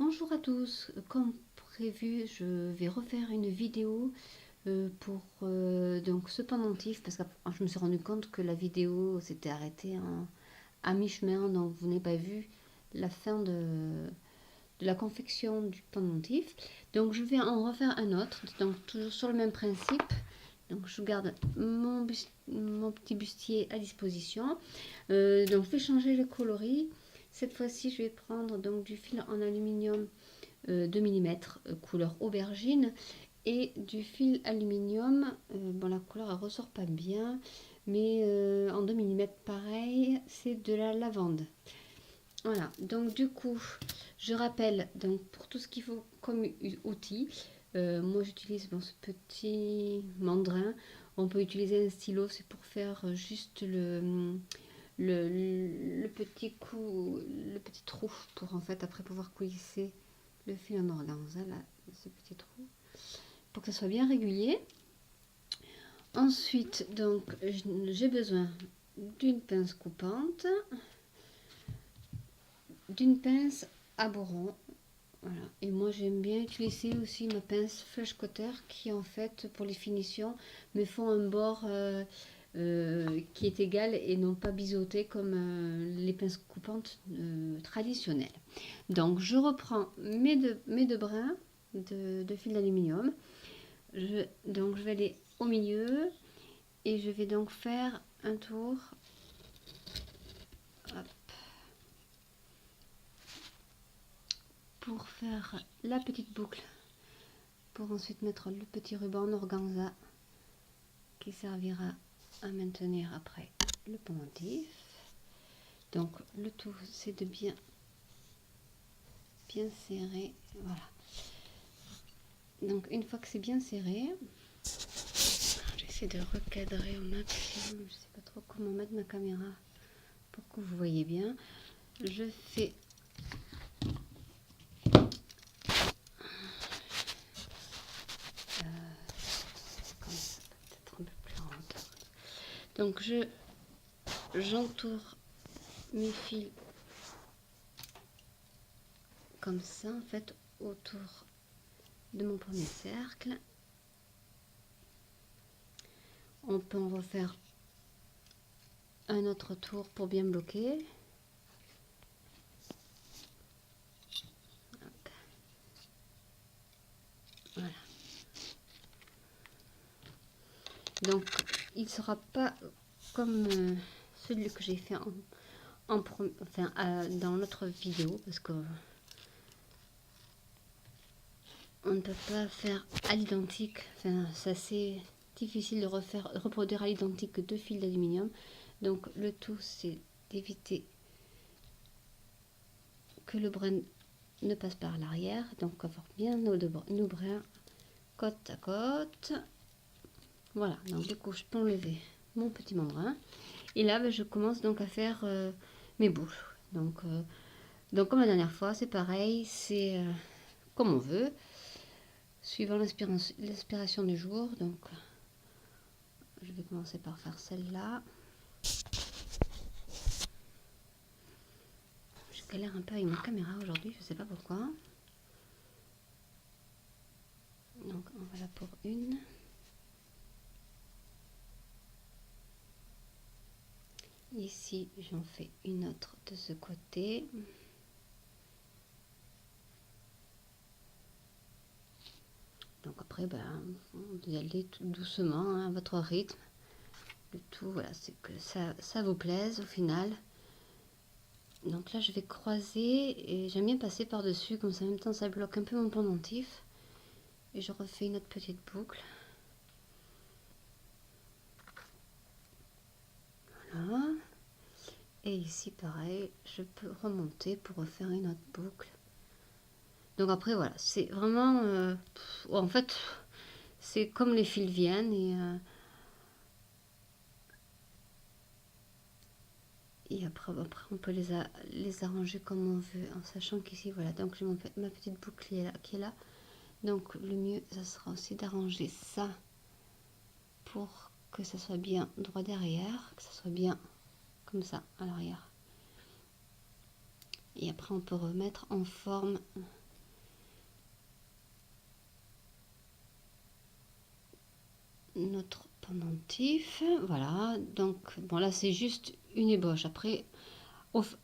Bonjour à tous, comme prévu je vais refaire une vidéo pour donc ce pendentif parce que je me suis rendu compte que la vidéo s'était arrêtée à mi-chemin, donc vous n'avez pas vu la fin de la confection du pendentif. Donc je vais en refaire un autre, donc toujours sur le même principe. Donc je garde mon petit bustier à disposition. Donc je vais changer le coloris. Cette fois-ci, je vais prendre donc du fil en aluminium 2 mm couleur aubergine et du fil aluminium. Bon, la couleur elle ressort pas bien, mais en 2 mm pareil, c'est de la lavande. Voilà, donc du coup, je rappelle donc pour tout ce qu'il faut comme outil. Moi j'utilise ce petit mandrin. On peut utiliser un stylo, c'est pour faire juste le petit coup, le petit trou pour en fait après pouvoir glisser le fil en organza, là, ce petit trou, pour que ça soit bien régulier. Ensuite, donc, j'ai besoin d'une pince coupante, d'une pince à bourron. Voilà. Et moi, j'aime bien utiliser aussi ma pince Flush Cutter qui, en fait, pour les finitions, me font un bord qui est égal et non pas biseauté comme les pinces coupantes traditionnelles. Donc, je reprends mes deux brins de fil d'aluminium. Donc, je vais aller au milieu et je vais donc faire un tour. Hop, pour faire la petite boucle, pour ensuite mettre le petit ruban organza qui servira à maintenir après le pendentif. Donc le tout c'est de bien serrer, voilà. Donc une fois que c'est bien serré, j'essaie de recadrer au maximum, je sais pas trop comment mettre ma caméra pour que vous voyez bien. Je fais comme ça, peut-être un peu plus en hauteur. Donc j'entoure mes fils comme ça en fait autour de mon premier cercle. On peut en refaire un autre tour pour bien bloquer. Hop. Voilà. Donc il ne sera pas comme celui que j'ai fait dans l'autre vidéo parce que on ne peut pas faire à l'identique. Enfin, c'est assez difficile de reproduire à l'identique deux fils d'aluminium. Donc le tout c'est d'éviter que le brin ne passe par l'arrière. Donc avoir bien nos brins côte à côte. Voilà, donc du coup je peux enlever mon petit mandrin. Et là je commence donc à faire mes boucles. Donc comme la dernière fois, c'est pareil, c'est comme on veut, suivant l'inspiration du jour. Donc je vais commencer par faire celle-là. Je galère un peu avec ma caméra aujourd'hui, je sais pas pourquoi. Donc en voilà pour une. Ici j'en fais une autre de ce côté. Donc après vous allez tout doucement hein, à votre rythme. Le tout voilà, c'est que ça vous plaise au final. Donc là je vais croiser et j'aime bien passer par dessus comme ça en même temps ça bloque un peu mon pendentif. Et je refais une autre petite boucle. Voilà. Et ici pareil, je peux remonter pour refaire une autre boucle. Donc après voilà, c'est vraiment en fait c'est comme les fils viennent et après on peut les arranger comme on veut en sachant qu'ici voilà, donc j'ai ma petite boucle qui est là. Donc le mieux ça sera aussi d'arranger ça pour que ça soit bien droit derrière, que ça soit bien comme ça à l'arrière. Et après on peut remettre en forme notre pendentif. Voilà, donc bon là c'est juste une ébauche. Après,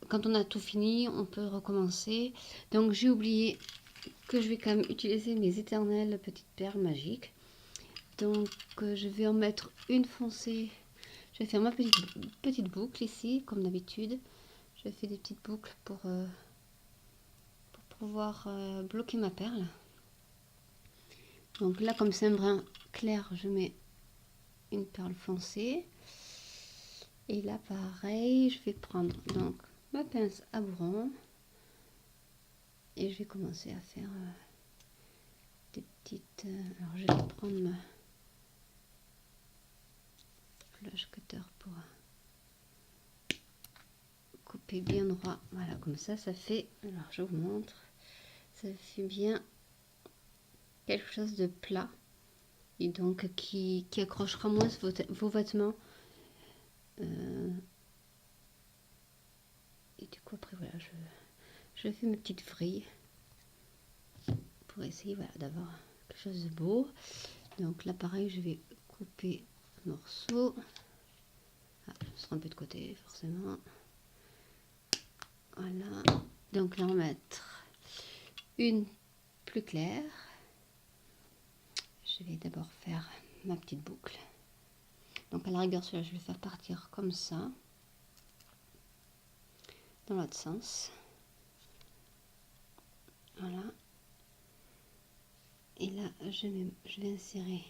quand on a tout fini, on peut recommencer. Donc j'ai oublié que je vais quand même utiliser mes éternelles petites perles magiques. Donc je vais en mettre une foncée. Je vais faire ma petite boucle ici, comme d'habitude. Je fais des petites boucles pour pouvoir bloquer ma perle. Donc là, comme c'est un brin clair, je mets une perle foncée. Et là, pareil, je vais prendre donc ma pince à bourron. Et je vais commencer à faire des petites... alors, je vais prendre ma flush cutter pour couper bien droit. Voilà, comme ça fait... alors, je vous montre. Ça fait bien quelque chose de plat. Et donc, qui accrochera moins vos vêtements. Et du coup, après, voilà, je fais mes petites vrilles pour essayer, voilà, d'avoir quelque chose de beau. Donc là, pareil, je vais couper un morceau. Ah, je serai un peu de côté, forcément. Voilà. Donc là, on va mettre une plus claire. Je vais d'abord faire ma petite boucle. Donc à la rigueur, celui-là, je vais faire partir comme ça. Dans l'autre sens. Voilà. Et là, je vais insérer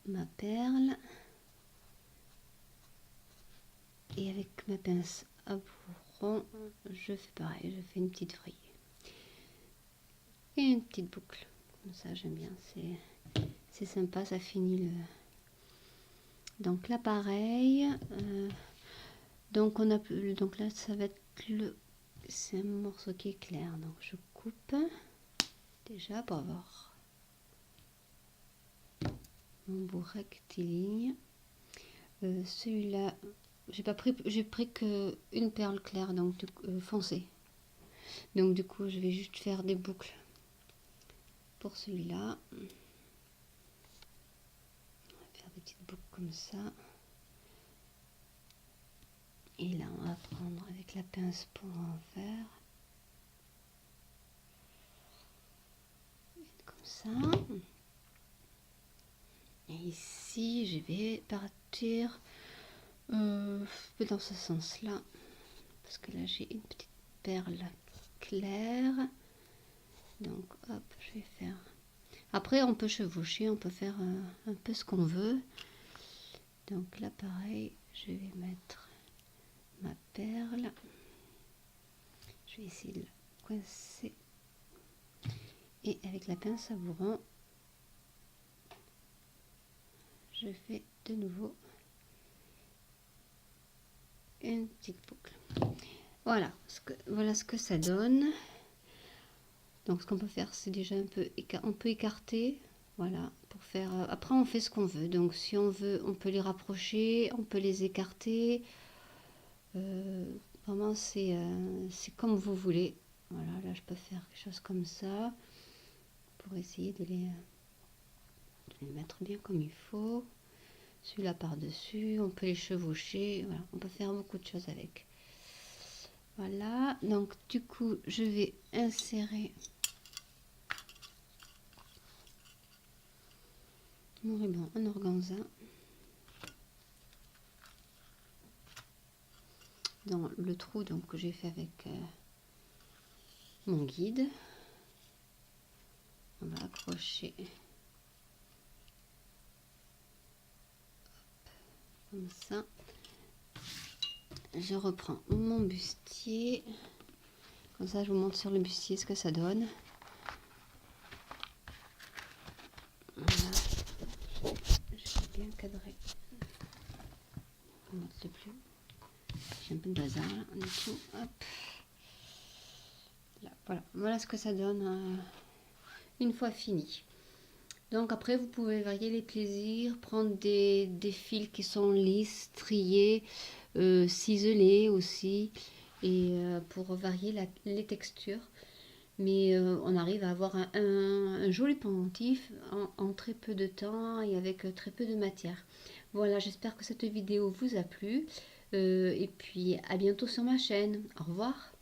ma perle. Et avec ma pince à bourron, je fais pareil, je fais une petite vrille. Et une petite boucle. Comme ça, j'aime bien. C'est sympa, ça finit le... Donc là, pareil. Donc là, ça va être le... C'est un morceau qui est clair. Donc je coupe. Déjà, pour avoir mon beau rectiligne. Celui-là, j'ai pris que une perle claire, donc foncée. Donc du coup, je vais juste faire des boucles pour celui-là. On va faire des petites boucles comme ça. Et là, on va prendre avec la pince pour en faire. Comme ça. Et ici, je vais partir dans ce sens-là. Parce que là, j'ai une petite perle claire. Donc, hop, je vais faire... Après, on peut chevaucher, on peut faire un peu ce qu'on veut. Donc là, pareil, je vais mettre ma perle. Je vais essayer de la coincer. Et avec la pince à bourron, je fais de nouveau une petite boucle. Voilà ce que ça donne. Donc ce qu'on peut faire, c'est déjà on peut écarter, voilà, pour faire... après on fait ce qu'on veut, donc si on veut, on peut les rapprocher, on peut les écarter. Vraiment c'est comme vous voulez. Voilà, là je peux faire quelque chose comme ça, pour essayer de les mettre bien comme il faut. Celui-là par-dessus, on peut les chevaucher, voilà, on peut faire beaucoup de choses avec. Voilà, donc du coup je vais insérer mon ruban en organza dans le trou donc, que j'ai fait avec mon guide. On va accrocher comme ça. Je reprends mon bustier. Comme ça, je vous montre sur le bustier ce que ça donne. Voilà. Je vais bien cadrer. Je ne montre plus. J'ai un peu de bazar là, en dessous. Hop. Là, voilà ce que ça donne une fois fini. Donc après, vous pouvez varier les plaisirs, prendre des fils qui sont lisses, striés, ciselés aussi, et pour varier les textures. mais on arrive à avoir un joli pendentif en très peu de temps et avec très peu de matière. Voilà, j'espère que cette vidéo vous a plu et puis à bientôt sur ma chaîne. Au revoir.